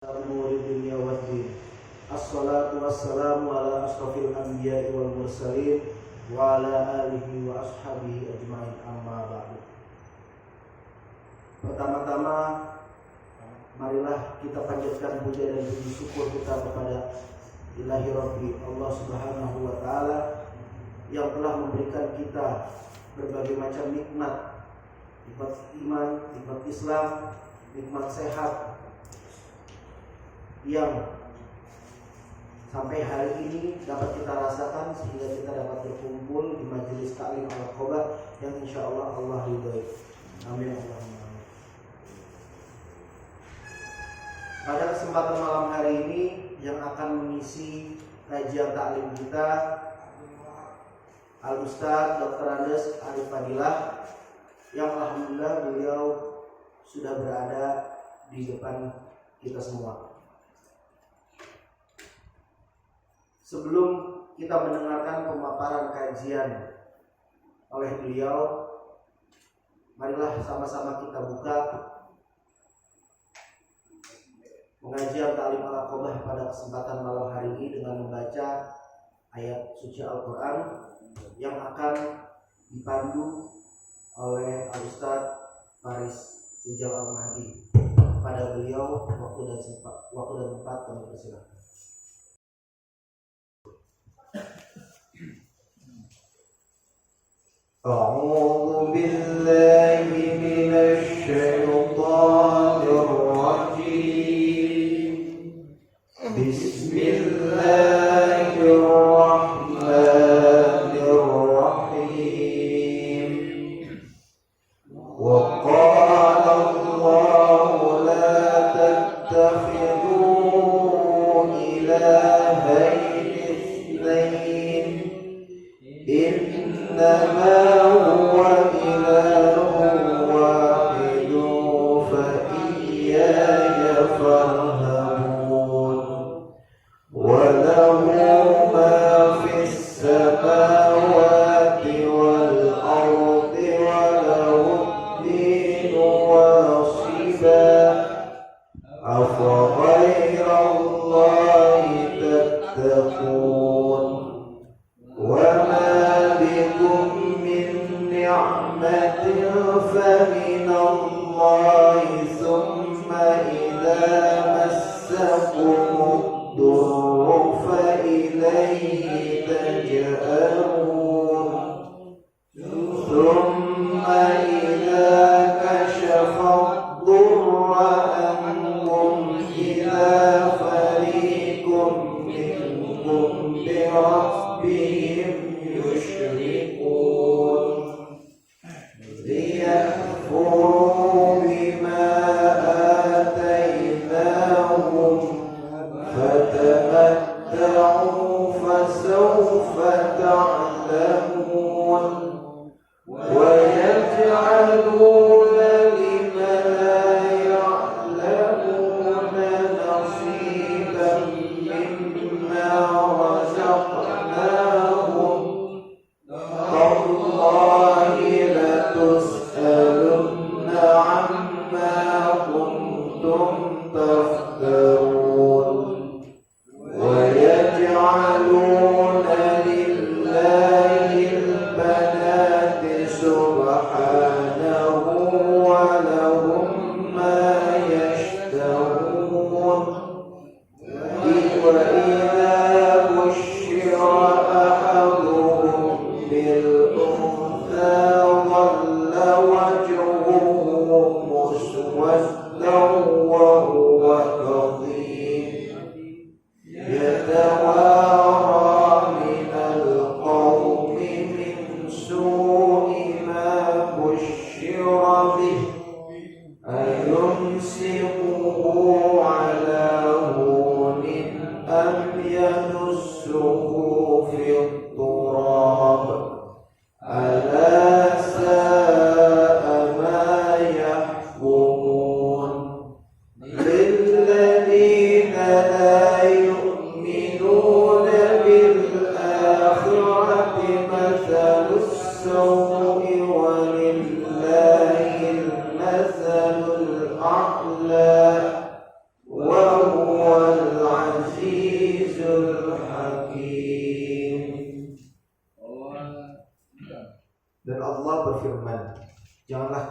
Umuri dunya waddin. Assalatu wassalamu ala ashrafil anbiya'i wal mursalin wa ala alihi wa ashabihi ajma'in, amma ba'du. Pertama-tama marilah kita panjatkan puja dan puji syukur kita kepada Ilahi Rabbi Allah Subhanahu wa taala yang telah memberikan kita berbagai macam nikmat iman, nikmat Islam, nikmat sehat yang sampai hari ini dapat kita rasakan sehingga kita dapat berkumpul di majelis ta'lim al-Aqabah yang insyaallah Allah ridhoi. Amin Allahumma amin. Pada kesempatan malam hari ini yang akan mengisi kajian taklim kita Al-Ustaz Dr. Andes Arif Fadilah, yang alhamdulillah beliau sudah berada di depan kita semua. Sebelum kita mendengarkan pemaparan kajian oleh beliau, marilah sama-sama kita buka pengajian Ta'lim Al-Aqabah pada kesempatan malam hari ini dengan membaca ayat suci Al-Quran yang akan dipandu oleh Al-Ustaz Faris Rijal Al-Mahdi. Pada beliau waktu dan tempat kami persilakan. أعوذ بالله من الشيطان الرجيم. بسم الله الرحمن الرحيم. وقال الله لا تتخذوا إلهين اثنين إنما هو إله واحد فإياي فارهبون. وله ما في السماوات والأرض وله الدين واصبا أفغير الله تتقون. وما بكم من نعمة فمن الله ثم إذا مسكم الضر فإليه تجأرون. ثم إذا كشف الضر عنكم إذا فريق منكم بربهم يشركون. ليكفروا بما آتيناهم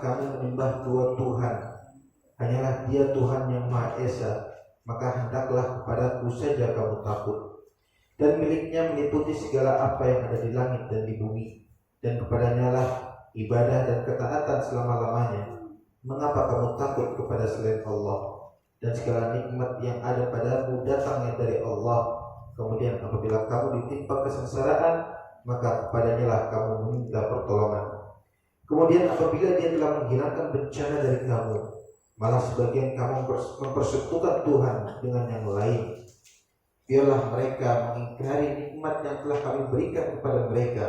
kamu menyembah dua Tuhan, hanyalah Dia Tuhan yang Maha Esa, maka hendaklah kepadaku saja kamu takut. Dan miliknya meliputi segala apa yang ada di langit dan di bumi, dan kepadanya lah ibadah dan ketaatan selama-lamanya. Mengapa kamu takut kepada selain Allah? Dan segala nikmat yang ada padamu datangnya dari Allah. Kemudian apabila kamu ditimpa kesengsaraan, maka kepadanya lah kamu meminta pertolongan. Kemudian apabila Dia telah menghilangkan bencana dari kamu, malah sebagian kamu mempersekutukan Tuhan dengan yang lain. Biarlah mereka mengingkari nikmat yang telah kami berikan kepada mereka.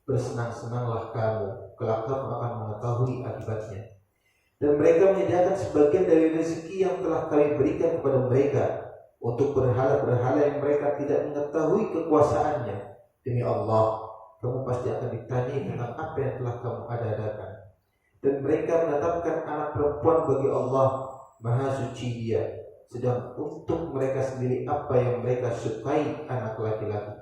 Bersenang-senanglah kamu, kelak kamu akan mengetahui akibatnya. Dan mereka menyediakan sebagian dari rezeki yang telah kami berikan kepada mereka untuk berhala-berhala yang mereka tidak mengetahui kekuasaannya. Demi Allah, kamu pasti akan ditanya tentang apa yang telah kamu adakan. Dan mereka menetapkan anak perempuan bagi Allah, Maha Suci Dia, sedang untuk mereka sendiri apa yang mereka sukai anak laki-laki.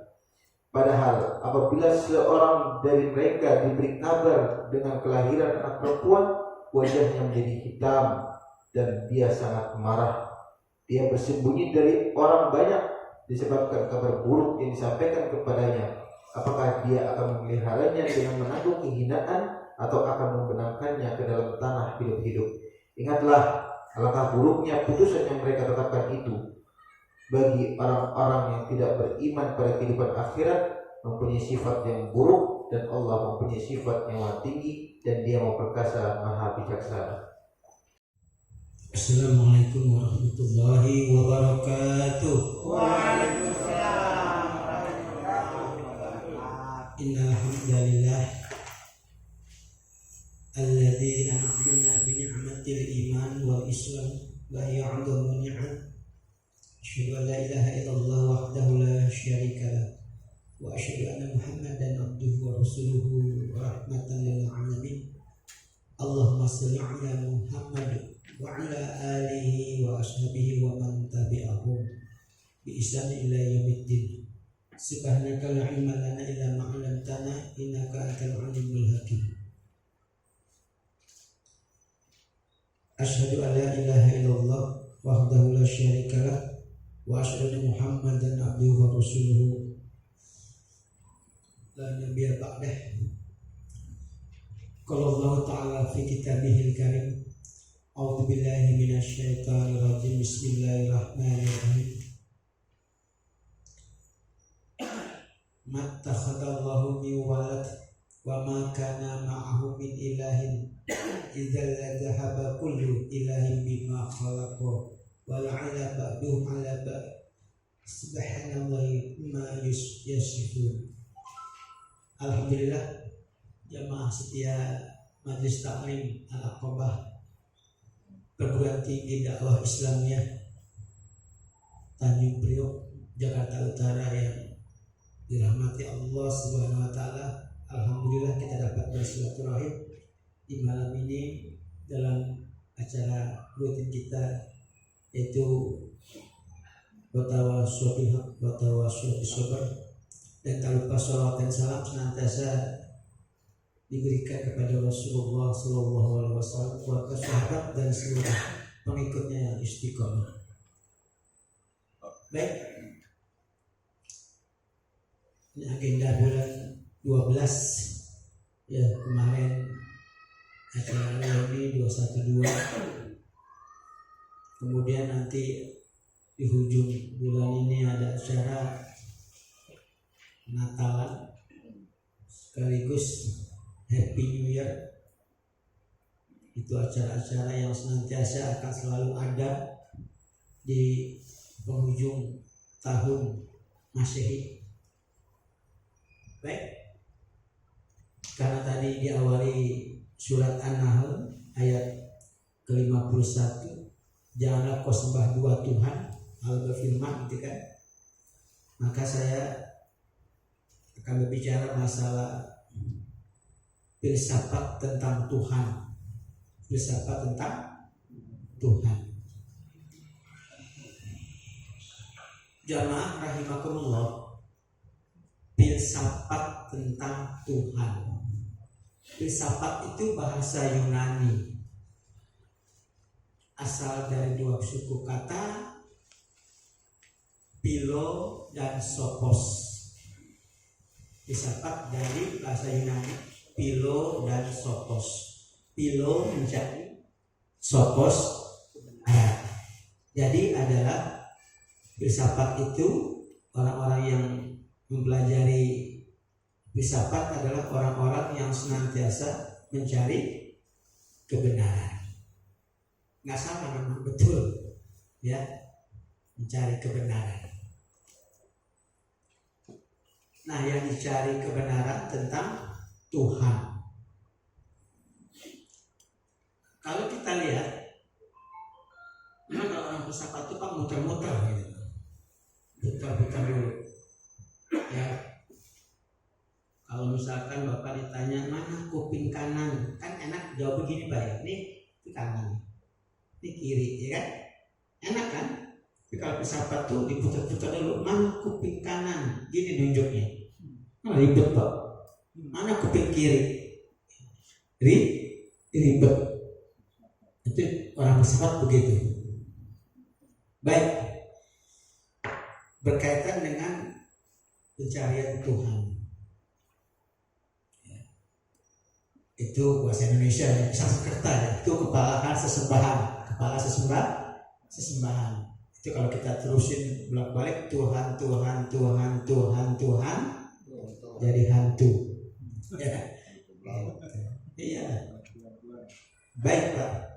Padahal apabila seorang dari mereka diberi kabar dengan kelahiran anak perempuan, wajahnya menjadi hitam dan dia sangat marah. Dia bersembunyi dari orang banyak disebabkan kabar buruk yang disampaikan kepadanya. Apakah dia akan memeliharanya dengan menanggung kehinaan atau akan membenamkannya ke dalam tanah hidup-hidup? Ingatlah alangkah buruknya putusan yang mereka tetapkan itu bagi orang-orang yang tidak beriman pada kehidupan akhirat, mempunyai sifat yang buruk, dan Allah mempunyai sifat yang maha tinggi dan Dia maha perkasa, maha bijaksana. Assalamualaikum warahmatullahi wabarakatuh. Waalaikumsalam warahmatullahi wabarakatuh. Innal hamdalillah alladzi an'amana bi ni'matil iman wal islam wa hiya 'azmu ni'am. Asyhadu an la ilaha illallah wahdahu la syarika lah wa asyhadu anna Muhammadan abduhu wa rasuluhu rahmatan lil alamin. Allahumma shalli 'ala Muhammad wa 'ala alihi wa ashabihi wa man tabi'ahum bi ihsan ila yaumiddin. Subhanaka la ilma lana illa ma 'allamtana innaka antal 'alimul hakim. Asyhadu an la ilaha illallah wahdahu la syarika lah wa asyhadu anna Muhammadan abduhu wa rasuluhu la nabiyya ba'dah. Qala Allah ta'ala fi kitabihil karim, a'udzu billahi minasy syaithanir rajim, bismillahirrahmanirrahim. Mattakhadallahu min walad wa ma kana ma'ahu min ilahin idzal la dhahaba kullu ilahin bima khalaqa wa la'ala ba'duhum 'ala ba'd subhanallahi ma yasifun. Alhamdulillah, jamaah setia Majelis Taklim Al-Aqabah Perguruan Tinggi Dakwah Islamiyah Tanjung Priok, Jakarta Utara yang dirahmati Allah Subhanahu wa taala. Alhamdulillah kita dapat bersilaturahim di malam ini dalam acara rutin kita, yaitu Batawassul Haq, Batawassul Sabr. Dan tak lupa salawat dan salam senantiasa diberikan kepada Rasulullah SAW, keluarga, sahabat, dan seluruh pengikutnya yang istiqomah. Baik, ini agenda bulan 12 ya, kemarin acara ini 212, kemudian nanti di hujung bulan ini ada acara Natalan sekaligus Happy New Year. Itu acara-acara yang senantiasa akan selalu ada di penghujung tahun Masehi. Baik, karena tadi diawali surat An-Nahl ayat ke-51, janganlah kau sembah dua Tuhan, Allah berfirman gitu kan. Maka saya akan berbicara masalah filsafat tentang Tuhan. Filsafat tentang Tuhan. Jamaah rahimakumullah, filsafat tentang Tuhan. Filsafat itu bahasa Yunani, asal dari dua suku kata philo dan sophos. Filsafat dari bahasa Yunani philo dan sophos. Philo mencari, sophos kebenaran. Jadi adalah filsafat itu, orang-orang yang mempelajari filsafat adalah orang-orang yang senantiasa mencari kebenaran. Nggak salah, memang betul, ya, mencari kebenaran. Nah, yang dicari kebenaran tentang Tuhan. Kalau kita lihat, memang kalau orang filsafat itu Pak muter-muter gitu, putar-putar dulu, ya. Kalau misalkan Bapak ditanya mana kuping kanan, kan enak jawab begini Pak ya, ini kanan, ini kiri, ya kan? Enak kan? Tapi kalau filsafat tuh diputar-putar dulu, mana kuping kanan, gini nunjuknya, ribet Pak. Mana kuping kiri, ribet. Itu orang filsafat begitu. Baik, berkaitan dengan pencarian Tuhan. Itu bahasa Indonesia ya, Sanskerta ya, itu kepala sesembahan. Itu kalau kita terusin bolak-balik Tuhan jadi hantu. Ya. Iya. Baik Pak.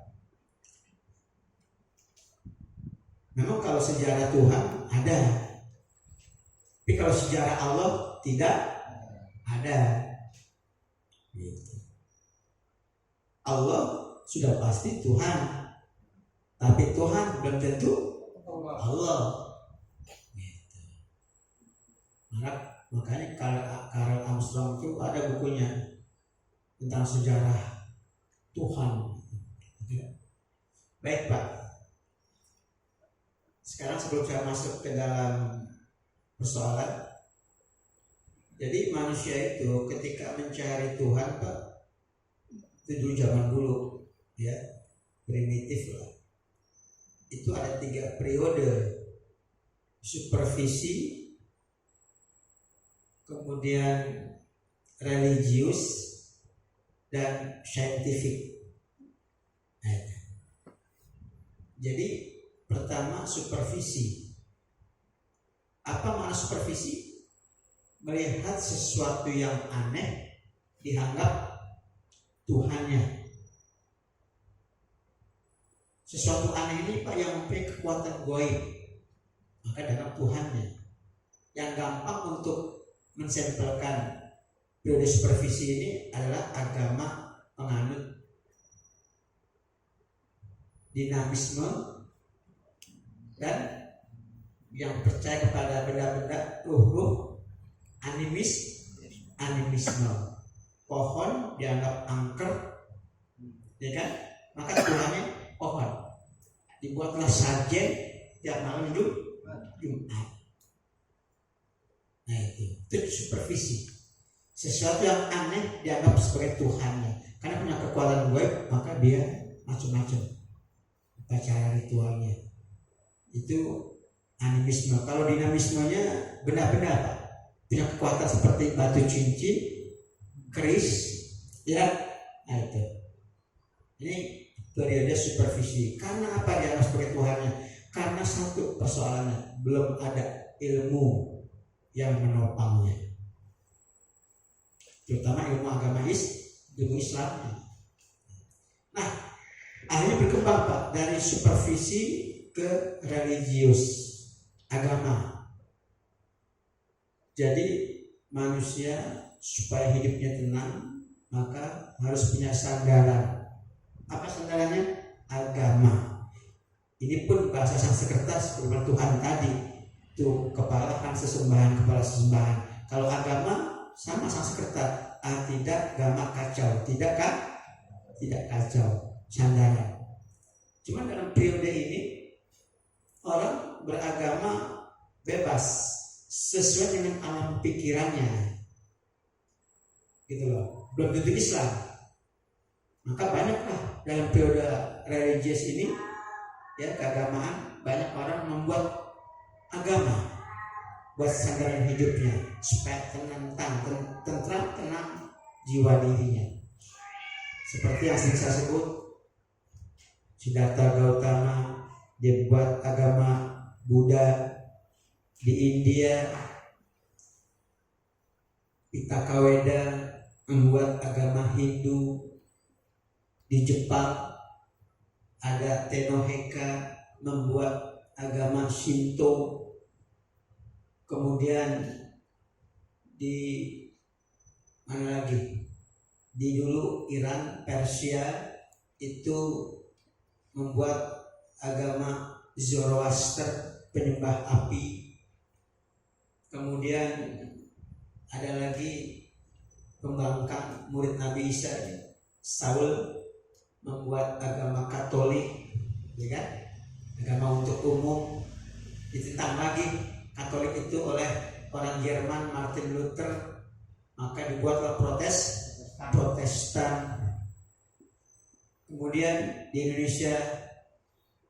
Memang kalau sejarah Tuhan ada, tapi kalau sejarah Allah tidak ada. Allah sudah pasti Tuhan, tapi Tuhan belum tentu Allah. Makanya Karl Armstrong itu ada bukunya tentang sejarah Tuhan. Baik Pak. Sekarang sebelum saya masuk ke dalam persoalan, jadi manusia itu ketika mencari Tuhan Pak, itu dulu zaman dulu ya, primitif lah. Itu ada 3 periode: supervisi, kemudian religius, dan scientific. Jadi pertama supervisi. Apa makna supervisi? Melihat sesuatu yang aneh dianggap Tuhannya. Sesuatu aneh ini Pak yang mempunyai kekuatan gaib, maka dianggap Tuhannya. Yang gampang untuk mensampelkan periode supervisi ini adalah agama penganut dinamisme dan yang percaya kepada benda-benda ruh animisme. Pohon dianggap angker, ya kan? Maka Tuhannya pohon. Dibuatlah sajen tiap malam Jumat. Nah itu supervisi. Sesuatu yang aneh dianggap sebagai Tuhannya, karena punya kekuatan gaib, maka dia macam-macam upacara ritualnya. Itu animisme. Kalau dinamismenya benda-benda Pak, punya kekuatan seperti batu cincin, keris, ya. Nah itu. Ini periode supervisi. Karena apa dia harus sebagai Tuhannya? Karena satu persoalannya, belum ada ilmu yang menopangnya, terutama ilmu agama ilmu Islam. Nah, akhirnya berkembang Pak dari supervisi ke religius, agama. Jadi manusia supaya hidupnya tenang, maka harus punya sandaran. Apa sandarannya? Agama. Ini pun bahasa Sanskerta seperti Tuhan tadi, itu kepala sesembahan. Kalau agama sama Sanskerta, tidak agama kacau, tidak kacau, sandaran. Cuma dalam periode ini orang beragama bebas sesuai dengan alam pikirannya. gitu loh, belum tentu Islam. Maka banyaklah dalam periode religius ini, ya, keagamaan, banyak orang membuat agama buat sandaran hidupnya supaya tentram, tenang jiwa dirinya. Seperti yang sering saya sebut, Siddhartha Gautama dia buat agama Buddha di India, Pitaka Weda membuat agama Hindu, di Jepang ada Tenoheka membuat agama Shinto, kemudian di mana lagi, di dulu Iran, Persia itu membuat agama Zoroaster, penyembah api. Kemudian ada lagi pembangkang murid Nabi Isa, Saul, membuat agama Katolik, ya kan? Agama untuk umum. Ditentang lagi Katolik itu oleh orang Jerman, Martin Luther, maka dibuatlah Protestan. Kemudian di Indonesia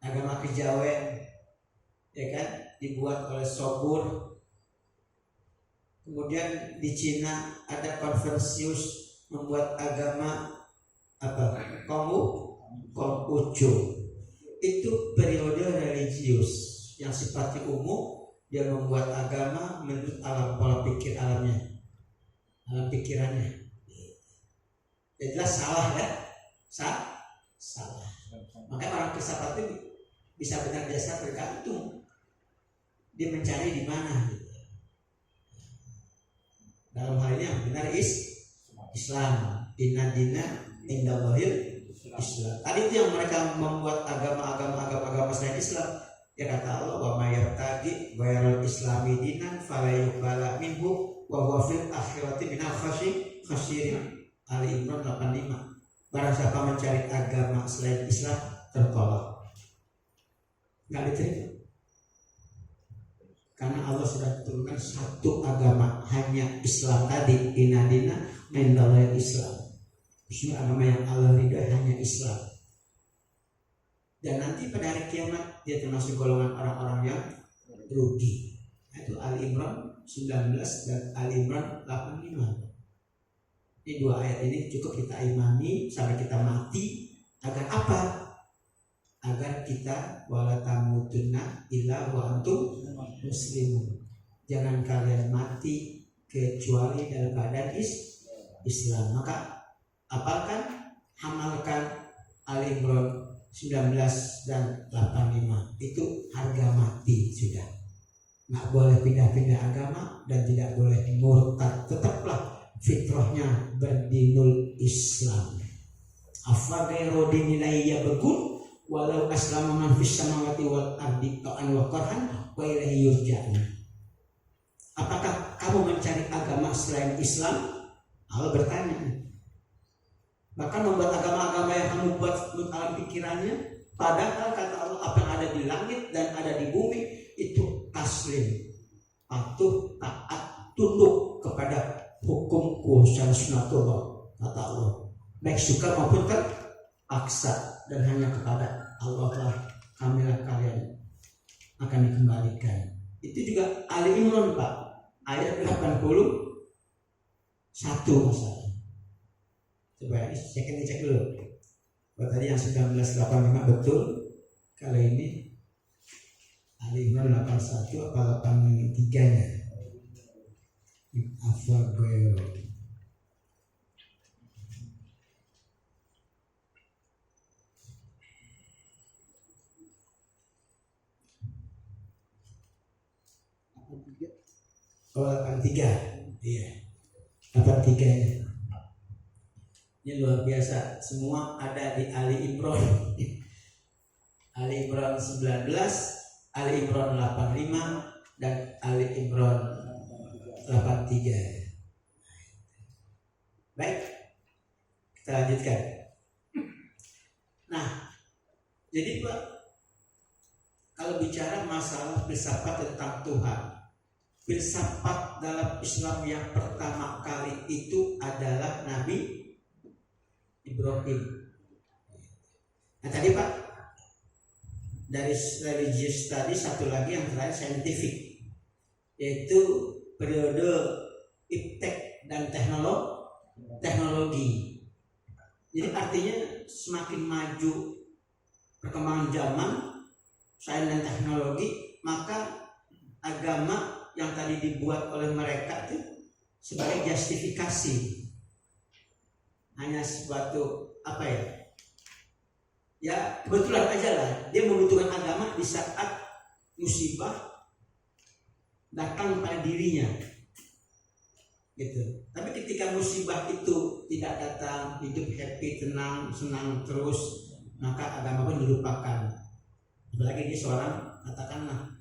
agama Kejawen, ya kan, dibuat oleh Sobur. Kemudian di Cina ada Konfusius membuat agama apa? Konghucu. Itu periode religius yang sifatnya umum, dia membuat agama menurut alam pola pikir alamnya, alam pikirannya. Ya jelas salah ya, salah. Makanya orang filsafat itu bisa benar jasa tergantung dia mencari di mana. Gitu. Dalam hal ini yang benar Islam, inna dina indallahil Islam. Tadi itu yang mereka membuat agama selain Islam. Ya kata Allah, wa may yartaqi ghairal islami dinan fala yuqbala minhu wa huwa fil akhirati minal khasirin. Ali Imran 85. Barang siapa mencari agama selain Islam tertolak, nggak diterima. Karena Allah sudah turunkan satu agama, hanya Islam tadi, inna dina indallahil Islam. Semua agama yang Allah ridhoi hanya Islam. Dan nanti pada hari kiamat dia termasuk golongan orang-orang yang rugi. Itu Ali Imran 19 dan Ali Imran 85. Ini dua ayat ini cukup kita imani sampai kita mati. Agar apa? Agar kita wala tamutunna illa wa antum muslimun. Jangan kalian mati kecuali dalam keadaan Islam. Maka apalkan, amalkan Ali Imran 19 dan 85. Itu harga mati sudah. Nggak boleh pindah-pindah agama dan tidak boleh murtad. Tetaplah fitrahnya berdinul Islam. Afa ghairu dinilai yabghun walau aslama man fis samawati wal ardi ta'an wa qarhan wa ilaihi yurja'un. Apakah kamu mencari agama selain Islam? Allah bertanya. Bahkan membuat agama-agama yang kamu buat menurut alam pikirannya, padahal kata Allah apa yang ada di langit dan ada di bumi itu taslim, patuh, taat, tunduk kepada hukumku dan sunatullah, kata Allah. Baik suka maupun terpaksa, dan hanya kepada Allah lah kamilah kalian akan dikembalikan. Itu juga Ali Imran Pak, ayat 81 masalah. Coba ini cek dulu. Buat tadi yang 1985 betul. Kalau ini Ali Imran 81 apa 83-nya? Afwa ghairu. Oh 83. Iya. 83-nya. Ini luar biasa, semua ada di Ali Imran. Ali Imran 19, Ali Imran 85 dan Ali Imran 83. Baik, kita lanjutkan. Nah, jadi Pak, kalau bicara masalah filsafat tentang Tuhan, filsafat dalam Islam yang pertama kali itu adalah Nabi Ibrahim. Nah tadi Pak, dari religius tadi satu lagi yang terakhir saintifik, yaitu periode iptek dan teknologi. Jadi artinya semakin maju perkembangan zaman, sains dan teknologi, maka agama yang tadi dibuat oleh mereka itu sebagai justifikasi, hanya suatu apa ya? Ya kebetulan aja lah dia membutuhkan agama di saat musibah datang pada dirinya, gitu. Tapi ketika musibah itu tidak datang, hidup happy, tenang, senang terus, maka agama pun dilupakan. Apalagi dia seorang katakanlah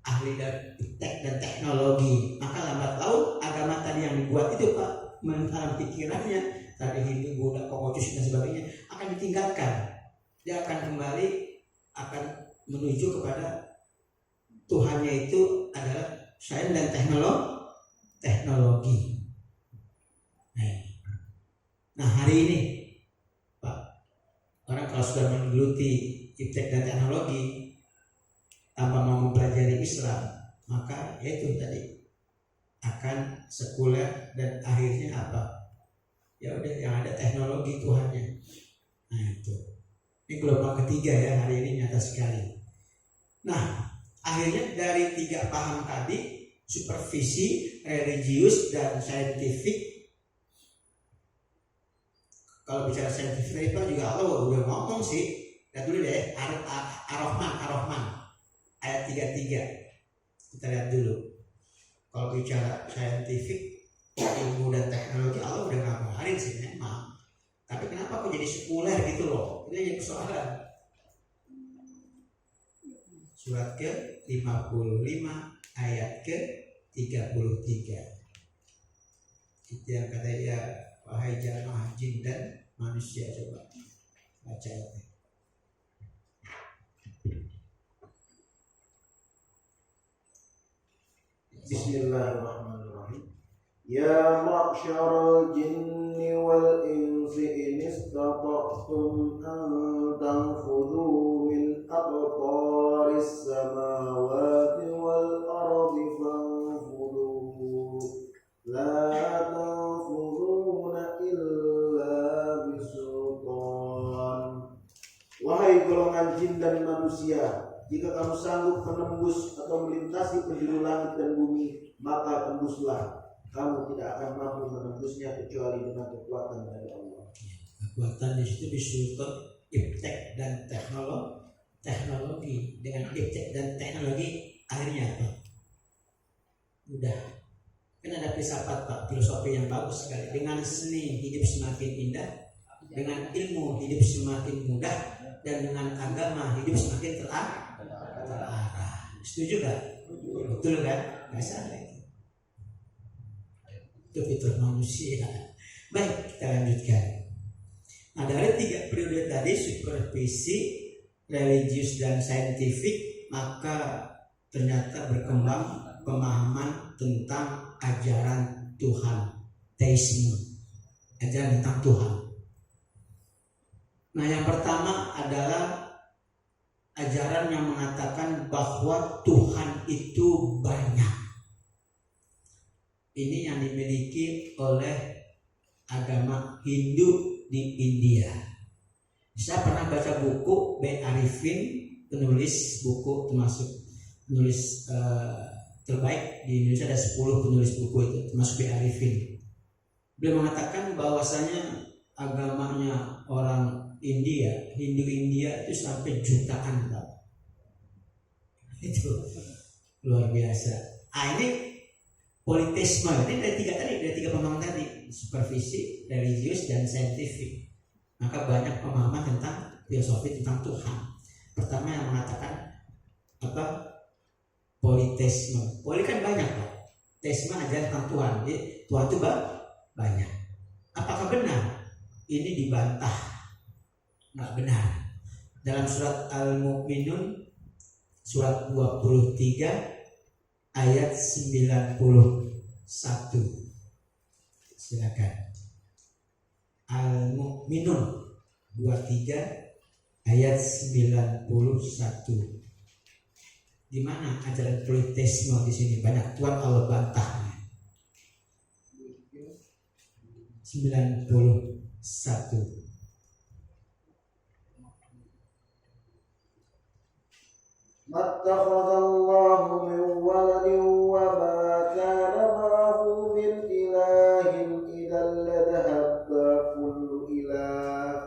ahli iptek dan teknologi, maka lambat laun agama tadi yang dibuat itu Pak, dalam pikirannya tadi Hindu, Buddha, Konghucu dan sebagainya akan ditinggalkan. Dia akan kembali, akan menuju kepada Tuhannya itu adalah sains dan teknologi. Nah hari ini Pak, orang kalau sudah menggeluti iptek dan teknologi tanpa mau mempelajari Islam, maka itu tadi akan sekuler dan akhirnya apa? Ya udah yang ada teknologi Tuhannya. Nah itu. Ini gelombang ketiga ya hari ini nyata sekali. Nah akhirnya dari tiga paham tadi, supervisi, religius dan saintifik. Kalau bicara saintifik itu juga Allah udah ngomong sih. Lihat dulu deh Ar-Rahman ayat 33. Kita lihat dulu. Kalau bicara saintifik, ilmu dan teknologi, Allah udah ngabarin sih memang. Tapi kenapa kok jadi sekuler gitu loh? Itu jadi persoalan. Surat ke-55 ayat ke-33. Itu yang kata ya, wahai jamaah jin dan manusia, coba baca itu. Bismillahirrahmanirrahim. Ya ma'syaral jinni wal insi in istata'tum an tanfudhu min aqtaris samawati wal ardi fanfudhu la tanfudhuna illa bisultan. Wahai golongan jin dan manusia, jika kamu sanggup menembus atau melintasi penjuru langit dan bumi, maka tembuslah. Kamu tidak akan mampu menembusnya kecuali dengan kekuatan dari Allah. Kekuatan di situ disultan iptek dan teknologi. Dengan iptek dan teknologi akhirnya apa? Udah. Kan ada filsafat Pak, filosofi yang bagus sekali. Dengan seni hidup semakin indah, dengan ilmu hidup semakin mudah, dan dengan agama hidup semakin terarah. Setuju gak? Betul kan? Gak salah itu. Itu fitur manusia. Baik, kita lanjutkan. Nah dari tiga periode tadi, supervisi, religius dan saintifik, maka ternyata berkembang pemahaman tentang ajaran Tuhan, teisme, ajaran tentang Tuhan. Nah yang pertama adalah ajaran yang mengatakan bahwa Tuhan itu banyak. Ini yang dimiliki oleh agama Hindu di India. Saya pernah baca buku B. Arifin, penulis buku termasuk penulis terbaik di Indonesia, ada 10 penulis buku itu termasuk B. Arifin. Beliau mengatakan bahwasanya agamanya orang India, Hindu India itu sampai jutaan tahun. Itu luar biasa. Ini politisme, ini dari tiga pemahaman tadi, supervisi, religius dan saintifik. Maka banyak pemahaman tentang filosofi tentang Tuhan. Pertama yang mengatakan apa? Politisme. Poli kan banyak Pak. Teisme ajaran tentang Tuhan. Jadi Tuhan itu banyak. Apakah benar? Ini dibantah. Nggak benar. Dalam surat Al-Mu'minun surat 23 ayat 91. Silakan. Al-Mu'minun 23 ayat 91. Di mana ajaran politeisme di sini banyak Tuhan Allah bantah. 91. Mattakhadallahu min waladin wa ma kana ma'ahu min ilahin idzal ladhhabba kullu ilah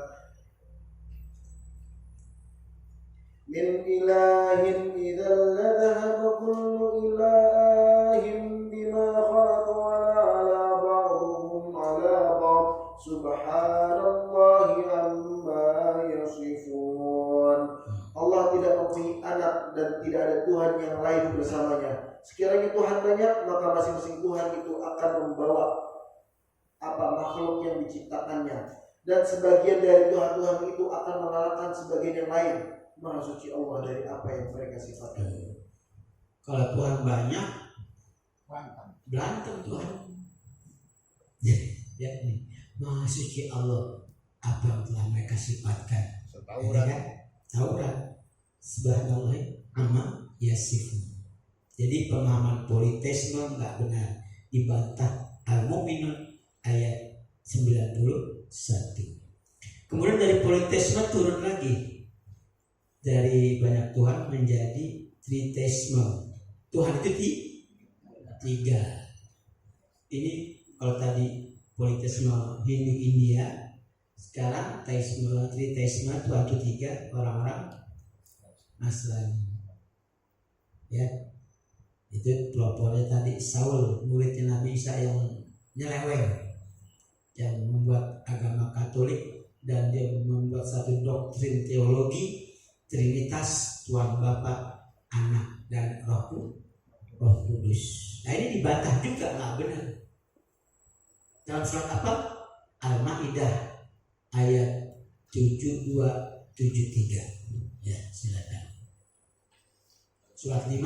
min ilahin idzal ladhhabba kullu ilahin bima khalaqa wa ala ba'dhum ala ba'd subhanallahi amma yasifun. Allah tidak mempunyai anak dan tidak ada Tuhan yang lain bersamanya. Sekiranya Tuhan banyak, maka masing-masing Tuhan itu akan membawa makhluk yang diciptakannya. Dan sebagian dari Tuhan-Tuhan itu akan mengalahkan sebagian yang lain. Maha suci Allah dari apa yang mereka sifatkan. Kalau Tuhan banyak, berantem Tuhan. Ya nih, Maha suci Allah apa yang telah mereka sifatkan. Taurat subhanallah amma yasifun. Jadi pemahaman politeisme enggak benar, dibantah Al-Mu'minun ayat 91. Kemudian dari politeisme turun lagi, dari banyak Tuhan menjadi triteisme. Tuhan itu tiga. Ini kalau tadi politeisme Hindu India, sekarang teisme, triteisme, Tuhan itu tiga, orang-orang Nasrani. Ya, itu pelopornya tadi Saul, muridnya Nabi Isa yang nyeleweng, yang membuat agama Katolik, dan dia membuat satu doktrin teologi Trinitas, Tuhan Bapa, Anak, dan Roh Kudus. Nah ini dibantah juga nggak benar. Dalam surat apa? Al-Maidah ayat 7273. Ya, silakan. Surat 5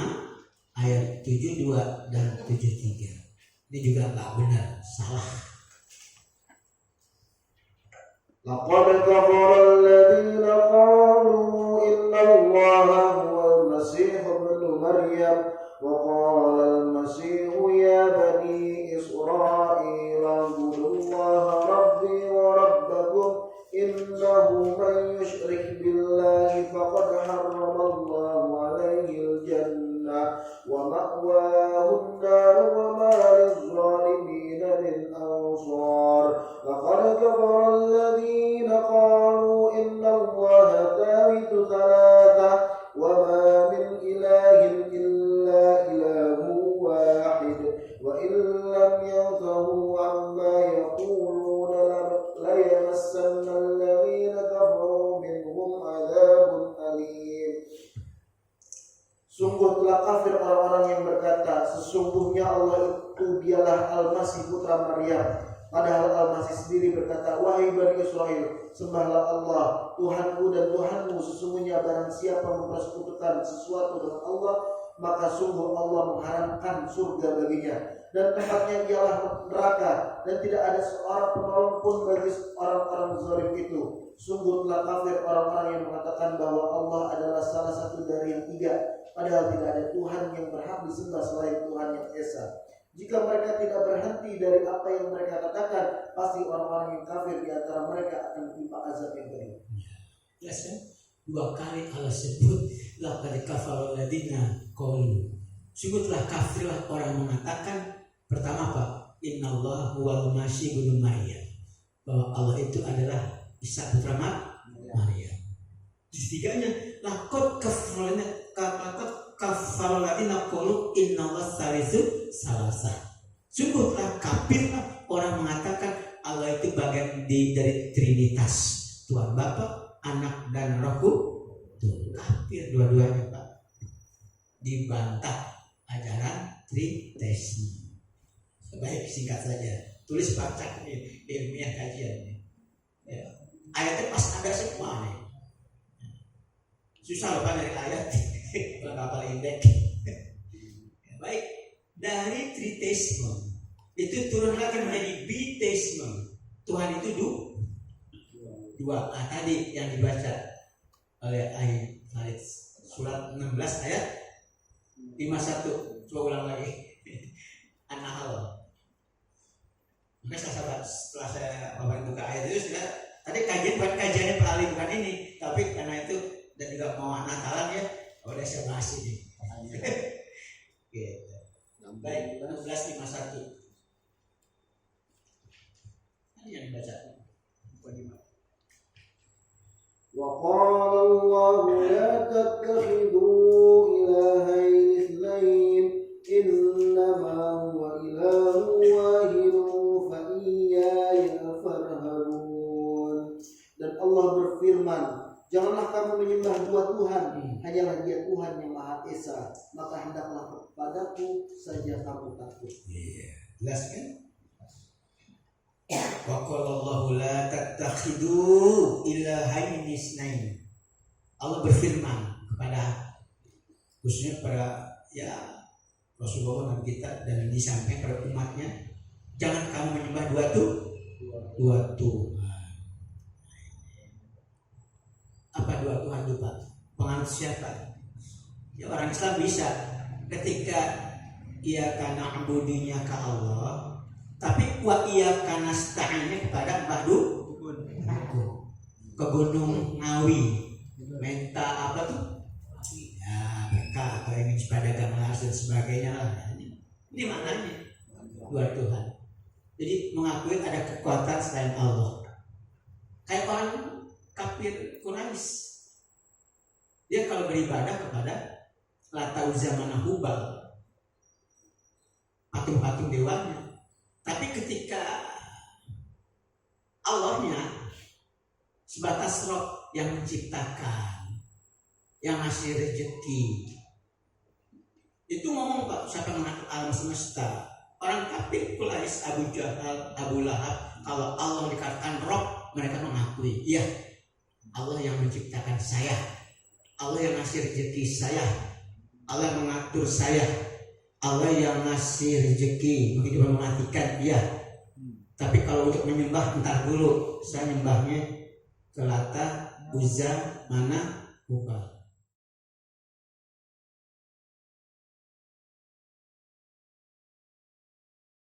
ayat 72 dan 73. Ini juga enggak benar, salah. Laqad kafara alladziina qalu inna Allaha huwal Masiih ibnu Maryam wa qala al-Masiih ya bani Israil u'budullaha rabbi wa rabbakum innahu man yushrik billahi faqad harrama Allahu alayhi al-jannah wa ma'wahu an-nar wa ma liz-zalimin min ansar. Laqad kafara alladziina qalu inna Allaha thalithu thalathah wa ma min ilahin illa ilahu wahid wa in lam yantahu amma yaquluna la yamassanna alladziina kafaru minhum adzabun alim. Sungguh telah kafir orang-orang yang berkata, sesungguhnya Allah itu dialah Al-Masih putra Maryam. Padahal Al-Masih sendiri berkata, wahai Bani Israel, sembahlah Allah, Tuhanku dan Tuhanmu. Sesungguhnya barang siapa mempersekutukan sesuatu dengan Allah, maka sungguh Allah mengharamkan surga baginya, dan tempatnya ialah neraka, dan tidak ada seorang penolong pun bagi orang-orang zalim itu. Sungguh telah kafir orang-orang yang mengatakan bahwa Allah adalah salah satu dari yang tiga, padahal tidak ada Tuhan yang berhak disembah selain Tuhan yang Esa. Jika mereka tidak berhenti dari apa yang mereka katakan, pasti orang-orang yang kafir di antara mereka akan menimpa azab yang pedih. Jelas kan? 2 kali Allah sebut laqad kafara alladziina qalu. Sungguh telah kafirlah orang mengatakan, pertama apa? Innallaha huwal Masiih ibnu Maryam, bahwa Allah itu adalah Isa putra Maryam. Terus tiganya laqad kafara alladziina qalu innallaha thalithu salasah. Sungguh telah kafirlah orang mengatakan Allah itu bagian dari Trinitas, Tuhan Bapa, Anak, dan Roh Kudus. Kafir dua-duanya, Pak. Dibantah ajaran triteisme. Baik, singkat saja. Tulis baca nih, ilmiah kajian nih. Ya. Ayatnya pas ada semua nih. Susah lupa dari ayat. Kalau hafal indeks. Baik. dari triteisme itu turun lagi menjadi biteisme. Tuhan itu dua. Nah, tadi yang dibaca oleh ayat surat 16 ayat 51. Coba ulang lagi. An-Nahl. Maka setelah saya buka ayat itu sudah tadi kajian bukan kajiannya perali bukan ini, tapi karena itu dan juga mau Natalan ya, udah saya bahas ini. Gitu. Baik, 16:51. Ini yang dibaca. وقال الله لا تتخذوا إلهين اثنين إنما هو إله واحد فإياي فارهبون. Dan Allah berfirman, janganlah kamu menyembah dua Tuhan, hanyalah Dia Tuhan yang Maha Esa, maka hendaklah kepadaku saja kamu takut. Jelas kan? Wa qala Allahu la tattakhidu ilahaini itsnain. Allah berfirman kepada khususnya pada Rasulullah dan kita dan disampaikan pada umatnya, jangan kamu menyembah dua Tuhan. Apa dua Tuhan itu Pak? Penganut siapa? Ya orang Islam bisa ketika ia karena abudinya ke Allah, tapi wa iya karena sta'innya kepada Mbahdu ke Gunung Ngawi, minta apa tuh? Ya berkah atau ingin pada gamas dan sebagainya lah. Ini maknanya dua Tuhan. Jadi mengakui ada kekuatan selain Allah. Kayak orang kafir Quraisy, dia kalau beribadah kepada Lata Uzza Manah Hubal, patung-patung dewanya. Tapi ketika Allahnya sebatas Rob yang menciptakan, yang ngasih rezeki, itu ngomong Pak, siapa yang mengatur alam semesta? Orang kafir Quraisy, Abu Jahal, Abu Lahab, kalau Allah dikatakan Rob, mereka mengakui, iya Allah yang menciptakan saya, Allah yang ngasih rezeki saya, Allah yang mengatur saya, Allah yang ngasih rezeki, begitu mematikan, iya. Tapi kalau untuk menyembah, ntar dulu, saya nyembahnya ke Lata, Uzza, Manah, Hubal.